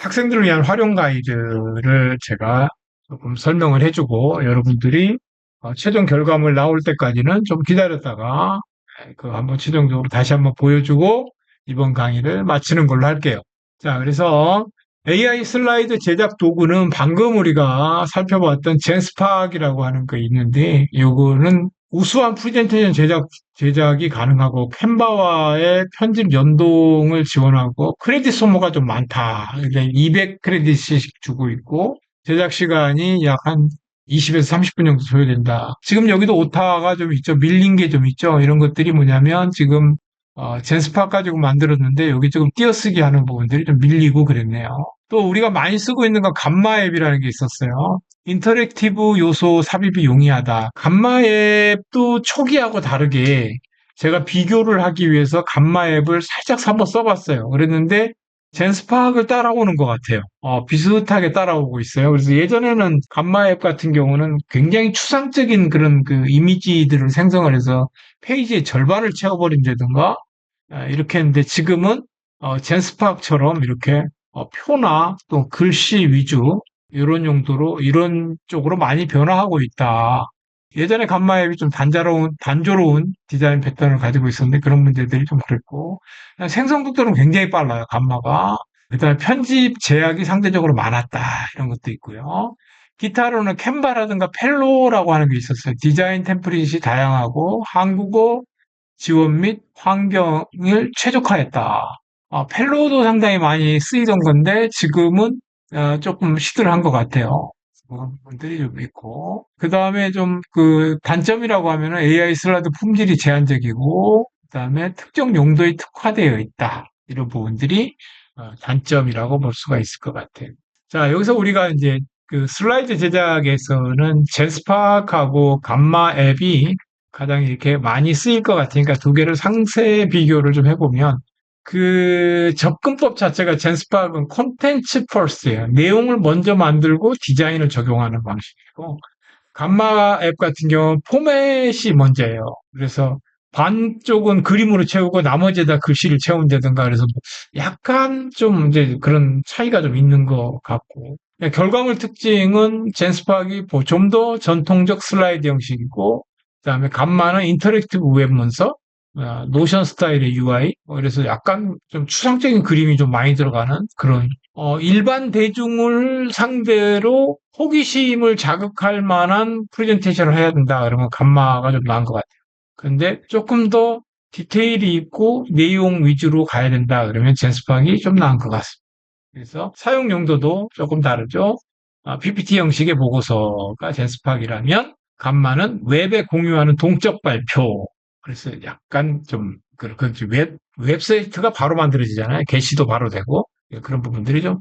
학생들을 위한 활용 가이드를 제가 조금 설명을 해주고 여러분들이 최종 결과물 나올 때까지는 좀 기다렸다가 그 한번 최종적으로 다시 한번 보여주고 이번 강의를 마치는 걸로 할게요. 자, 그래서 AI 슬라이드 제작 도구는 방금 우리가 살펴봤던 젠스팍이라고 하는 거 있는데 요거는 우수한 프레젠테이션 제작이 가능하고 캔바와의 편집 연동을 지원하고 크레딧 소모가 좀 많다. 200 크레딧씩 주고 있고 제작 시간이 약 한 20에서 30분 정도 소요된다. 지금 여기도 오타가 좀 있죠. 밀린 게 좀 있죠. 이런 것들이 뭐냐면 지금 젠스팍 가지고 만들었는데 여기 조금 띄어쓰기 하는 부분들이 좀 밀리고 그랬네요. 또 우리가 많이 쓰고 있는 건 감마 앱이라는 게 있었어요. 인터랙티브 요소 삽입이 용이하다. 감마 앱도 초기하고 다르게 제가 비교를 하기 위해서 감마 앱을 살짝 한번 써봤어요. 그랬는데 젠스팍을 따라오는 것 같아요. 비슷하게 따라오고 있어요. 그래서 예전에는 감마 앱 같은 경우는 굉장히 추상적인 그런 그 이미지들을 생성을 해서 페이지의 절반을 채워버린다든가 이렇게 했는데 지금은 젠스팍처럼 이렇게 표나 또 글씨 위주 이런 용도로 이런 쪽으로 많이 변화하고 있다. 예전에 감마 앱이 좀 단조로운 디자인 패턴을 가지고 있었는데 그런 문제들이 좀 그랬고 생성 속도는 굉장히 빨라요. 감마가. 그다음에 편집 제약이 상대적으로 많았다. 이런 것도 있고요. 기타로는 캔바라든가 펠로라고 하는 게 있었어요. 디자인 템플릿이 다양하고 한국어 지원 및 환경을 최적화했다. 펠로도 상당히 많이 쓰이던 건데 지금은 조금 시들한 것 같아요. 그런 부분들이 좀 있고 그 다음에 좀 그 단점이라고 하면은 AI 슬라이드 품질이 제한적이고 그 다음에 특정 용도에 특화되어 있다. 이런 부분들이 단점이라고 볼 수가 있을 것 같아요. 자, 여기서 우리가 이제 그 슬라이드 제작에서는 제스팍하고 감마 앱이 가장 이렇게 많이 쓰일 것 같으니까 두 개를 상세 비교를 좀 해보면 그 접근법 자체가 젠스팍은 콘텐츠 퍼스트예요. 내용을 먼저 만들고 디자인을 적용하는 방식이고 감마 앱 같은 경우는 포맷이 먼저예요. 그래서 반쪽은 그림으로 채우고 나머지에다 글씨를 채운다든가 그래서 약간 좀 이제 그런 차이가 좀 있는 것 같고 결과물 특징은 젠스팍이 좀 더 전통적 슬라이드 형식이고 그다음에 감마는 인터랙티브 웹 문서 노션 스타일의 UI 그래서 약간 좀 추상적인 그림이 좀 많이 들어가는 그런 일반 대중을 상대로 호기심을 자극할 만한 프레젠테이션을 해야 된다. 그러면 감마가 좀 나은 것 같아요. 근데 조금 더 디테일이 있고 내용 위주로 가야 된다. 그러면 젠스팍이 좀 나은 것 같습니다. 그래서 사용 용도도 조금 다르죠. PPT 형식의 보고서가 젠스팍이라면 감마는 웹에 공유하는 동적 발표. 그래서 약간 좀 웹사이트가 바로 만들어지잖아요. 게시도 바로 되고 그런 부분들이 좀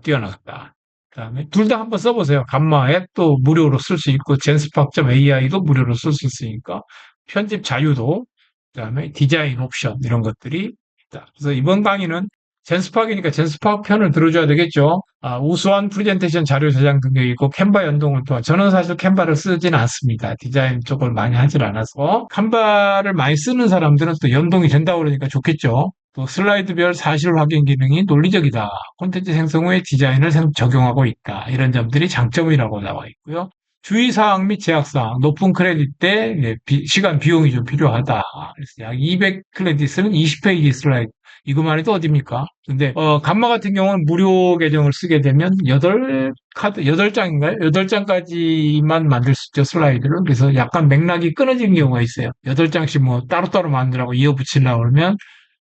뛰어나다. 그다음에 둘 다 한번 써보세요. 감마 앱도 무료로 쓸 수 있고 젠스팍.ai도 무료로 쓸 수 있으니까 편집 자유도 그다음에 디자인 옵션 이런 것들이 있다. 그래서 이번 강의는 젠스팍이니까 젠스팍 편을 들어줘야 되겠죠. 우수한 프레젠테이션 자료 저장 능력이 있고 캔바 연동을 통한 저는 사실 캔바를 쓰진 않습니다. 디자인 쪽을 많이 하질 않아서 캔바를 많이 쓰는 사람들은 또 연동이 된다고 그러니까 좋겠죠. 또 슬라이드별 사실 확인 기능이 논리적이다. 콘텐츠 생성 후에 디자인을 적용하고 있다. 이런 점들이 장점이라고 나와 있고요. 주의사항 및 제약사항, 높은 크레딧 때 시간 비용이 좀 필요하다. 그래서 약 200 크레딧은 20페이지 슬라이드. 이거만 해도 어딥니까? 근데, 감마 같은 경우는 무료 계정을 쓰게 되면 8장인가요? 8장까지만 만들 수 있죠, 슬라이드를. 그래서 약간 맥락이 끊어지는 경우가 있어요. 8장씩 뭐 따로따로 만들라고 이어붙이려고 그러면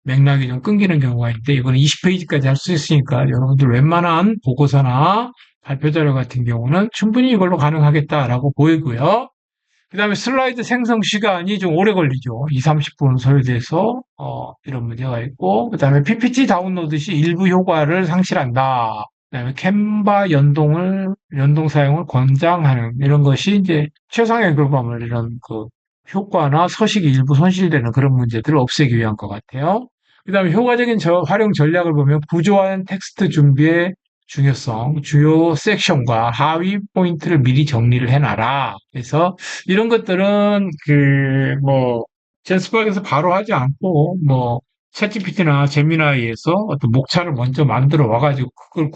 맥락이 좀 끊기는 경우가 있는데, 이거는 20페이지까지 할 수 있으니까 여러분들 웬만한 보고서나 발표 자료 같은 경우는 충분히 이걸로 가능하겠다라고 보이고요. 그 다음에 슬라이드 생성 시간이 좀 오래 걸리죠. 2, 30분 소요돼서, 이런 문제가 있고, 그 다음에 PPT 다운로드 시 일부 효과를 상실한다. 그 다음에 캔바 연동 사용을 권장하는, 이런 것이 이제 최상의 결과물, 이런 그 효과나 서식이 일부 손실되는 그런 문제들을 없애기 위한 것 같아요. 그 다음에 효과적인 활용 전략을 보면 구조화된 텍스트 준비에 중요성, 주요 섹션과 하위 포인트를 미리 정리를 해놔라. 그래서 이런 것들은 젠스팍에서 바로 하지 않고, 챗GPT나 제미나이에서 어떤 목차를 먼저 만들어 와가지고 그걸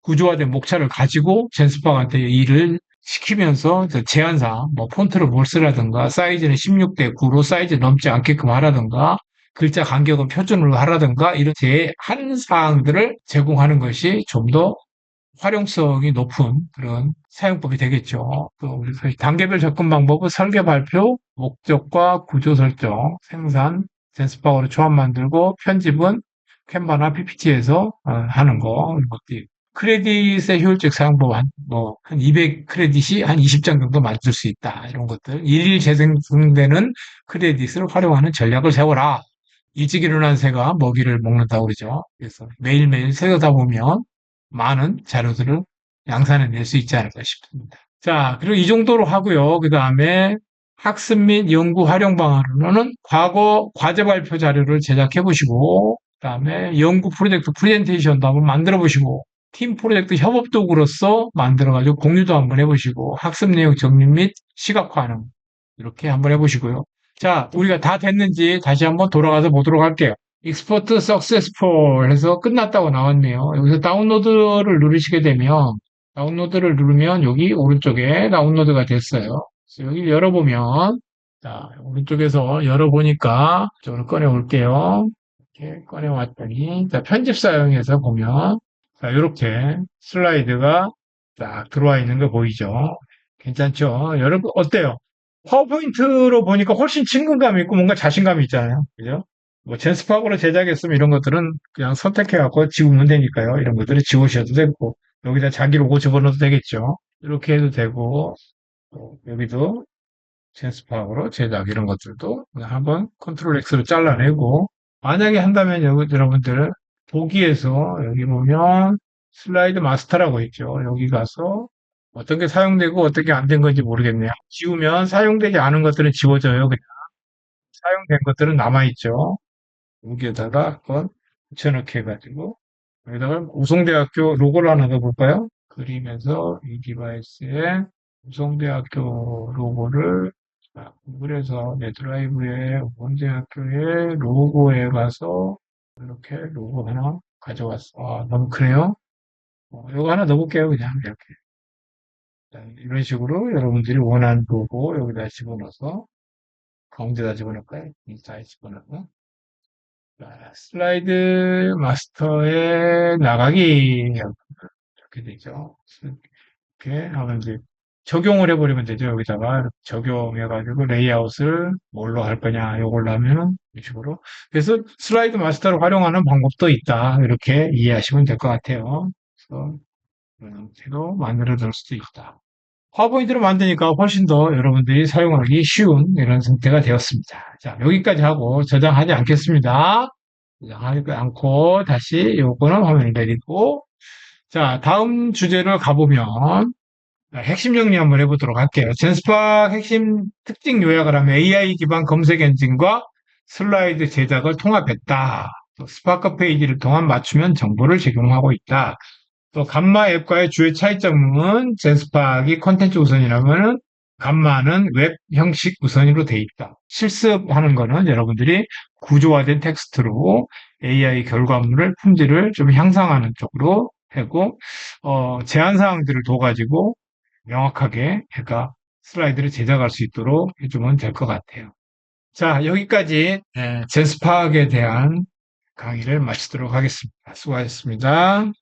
구조화된 목차를 가지고 젠스팍한테 일을 시키면서 제한사항, 뭐 폰트를 뭘 쓰라든가 사이즈는 16대 9로 사이즈 넘지 않게끔 하라든가 글자 간격은 표준으로 하라든가 이런 제한 사항들을 제공하는 것이 좀 더 활용성이 높은 그런 사용법이 되겠죠. 또 우리 단계별 접근 방법은 설계 발표, 목적과 구조 설정, 생산, 젠스파워로 조합 만들고 편집은 캔바나 PPT에서 하는 거. 크레딧의 효율적 사용법 한 200 크레딧이 한 20장 정도 만들 수 있다. 이런 것들. 일일 재생되는 크레딧을 활용하는 전략을 세워라. 일찍 일어난 새가 먹이를 먹는다고 그러죠. 그래서 매일매일 새다 보면 많은 자료들을 양산해낼 수 있지 않을까 싶습니다. 자, 그리고 이 정도로 하고요. 그 다음에 학습 및 연구 활용 방안으로는 과거 과제 발표 자료를 제작해 보시고, 그 다음에 연구 프로젝트 프레젠테이션도 한번 만들어 보시고, 팀 프로젝트 협업 도구로서 만들어가지고 공유도 한번 해보시고, 학습 내용 정리 및 시각화하는, 이렇게 한번 해보시고요. 자, 우리가 다 됐는지 다시 한번 돌아가서 보도록 할게요. 익스포트 석세스풀 해서 끝났다고 나왔네요. 여기서 다운로드를 누르시게 되면 다운로드를 누르면 여기 오른쪽에 다운로드가 됐어요. 그래서 여기 열어보면 자 오른쪽에서 열어보니까 이쪽으로 꺼내올게요. 이렇게 꺼내왔더니 자 편집 사용해서 보면 자 이렇게 슬라이드가 딱 들어와 있는 거 보이죠? 괜찮죠? 여러분 어때요? 파워포인트로 보니까 훨씬 친근감이 있고 뭔가 자신감이 있잖아요. 그죠? 뭐 젠스팍으로 제작했으면 이런 것들은 그냥 선택해갖고 지우면 되니까요. 이런 것들은 지우셔도 되고 여기다 자기 로고 집어넣어도 되겠죠. 이렇게 해도 되고 또 여기도 젠스팍으로 제작 이런 것들도 그냥 한번 컨트롤 X로 잘라내고 만약에 한다면 여러분들 보기에서 여기 보면 슬라이드 마스터라고 있죠. 여기 가서 어떤 게 사용되고 어떤 게 안 된 건지 모르겠네요. 지우면 사용되지 않은 것들은 지워져요. 그냥 사용된 것들은 남아있죠. 여기에다가 한번 붙여넣기 해가지고 여기다가 우송대학교 로고를 하나 넣어볼까요? 그리면서 이 디바이스에 우송대학교 로고를 구글에서 내 드라이브에 우송대학교의 로고에 가서 이렇게 로고 하나 가져왔어. 아, 너무 크네요. 이거 하나 넣어볼게요. 그냥 이렇게. 자, 이런 식으로 여러분들이 원하는 로고 여기다 집어넣어서 가운데다 집어넣을까요? 인사에 집어넣고 슬라이드 마스터에 나가기 이렇게 되죠. 이렇게 하면 이제 적용을 해버리면 되죠. 여기다가 적용해가지고 레이아웃을 뭘로 할 거냐 이걸로 하면은 이 식으로. 그래서 슬라이드 마스터를 활용하는 방법도 있다. 이렇게 이해하시면 될 것 같아요. 그래서 이런 형태로 만들어낼 수도 있다. 파워포인트를 만드니까 훨씬 더 여러분들이 사용하기 쉬운 이런 상태가 되었습니다. 자, 여기까지 하고 저장하지 않겠습니다. 저장하지 않고 다시 요거는 화면을 내리고 자, 다음 주제를 가보면 핵심 정리 한번 해보도록 할게요. 젠스팍 핵심 특징 요약을 하면 AI 기반 검색 엔진과 슬라이드 제작을 통합했다. 또 스파크 페이지를 통한 맞춤형 정보를 제공하고 있다. 또 감마 앱과의 주요 차이점은 젠스팍이 컨텐츠 우선이라면 감마는 웹 형식 우선으로 돼 있다. 실습하는 거는 여러분들이 구조화된 텍스트로 AI 결과물을 품질을 좀 향상하는 쪽으로 하고 제한 사항들을 둬가지고 명확하게 제가 슬라이드를 제작할 수 있도록 해주면 될 것 같아요. 자, 여기까지 젠스팍에 대한 강의를 마치도록 하겠습니다. 수고하셨습니다.